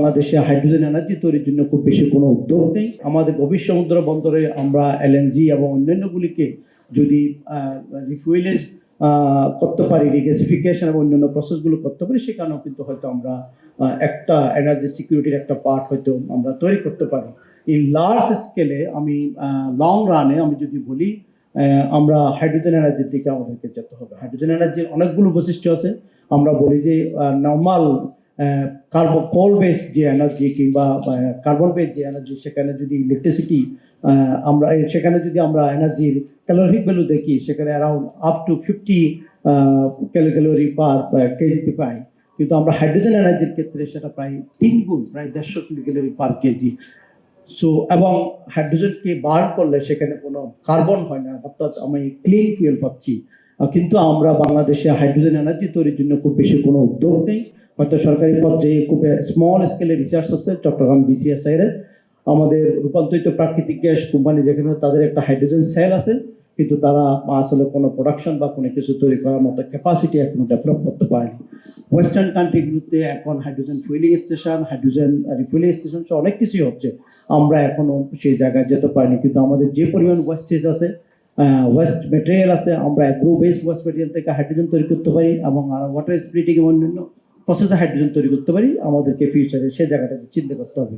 বাংলাদেশে hydrogen energy তৈরির জন্য খুব বেশি কোনো উদ্যোগ নেই। আমাদের গভীর সমুদ্র বন্দরে আমরা এলএনজি এবং অন্যান্যগুলিকে যদি রিফুয়েলেজ করতে পারি, রিগ্যাসিফিকেশন এবং অন্যান্য প্রসেসগুলো করতে পারি, সেখানেও কিন্তু হয়তো আমরা একটা এনার্জি সিকিউরিটির একটা পার্ট হয়তো আমরা তৈরি করতে পারি। এই লার্জ স্কেলে আমি লং রানে আমি যদি বলি, আমরা হাইড্রোজেন এনার্জির দিকে আমাদেরকে যেতে হবে। হাইড্রোজেন এনার্জির অনেকগুলো বৈশিষ্ট্য আছে। আমরা বলি যে নর্মাল কার্বন কোল বেস যে এনার্জি কিংবা কার্বন বেস যে এনার্জি, সেখানে যদি ইলেকট্রিসিটি আমরা সেখানে যদি আমরা এনার্জির ক্যালোরিফিক ভ্যালু দেখি, সেখানে around up to 50 calorie per কেজিতে পাই। কিন্তু আমরা হাইড্রোজেন এনার্জির ক্ষেত্রে সেটা প্রায় 3 গুণ, প্রায় 150 ক্যালোরি পার কেজি। সো এবং হাইড্রোজেনকে বার্ন করলে সেখানে কোনো কার্বন হয় না, অর্থাৎ আমি ক্লিন ফুয়েল পাচ্ছি। কিন্তু আমরা বাংলাদেশে হাইড্রোজেন এনার্জি তৈরির জন্য খুব বেশি কোনো উদ্যোগ নেই। হয়তো সরকারি পর্যায়ে খুব স্মল স্কেলে রিসার্চ আছে চট্টগ্রাম বিসিএসআই এর। আমাদের রূপান্তরিত প্রাকৃতিক গ্যাস কোম্পানি, যেখানে তাদের একটা হাইড্রোজেন সেল আছে, কিন্তু তারা আসলে কোনো প্রোডাকশন বা কোনো কিছু তৈরি করার মতো ক্যাপাসিটি এখনো ডেভেলপ করতে পারেনি। ওয়েস্টার্ন কান্ট্রিগুলোতে এখন hydrogen fuelling station, hydrogen refuelling station সহ অনেক কিছুই হচ্ছে। আমরা এখনো সেই জায়গায় যেতে পারিনি। কিন্তু আমাদের যে পরিমাণ ওয়েস্টেজ আছে, ওয়েস্ট মেটেরিয়াল আছে, আমরা অ্যাগ্রো বেসড ওয়েস্ট মেটেরিয়াল থেকে হাইড্রোজেন তৈরি করতে পারি এবং ওয়াটার স্প্লিটিং এবং অন্যান্য প্রসেসে হাইড্রোজেন তৈরি করতে পারি। আমাদেরকে ফিউচারে সে জায়গাটাতে চিন্তা করতে হবে।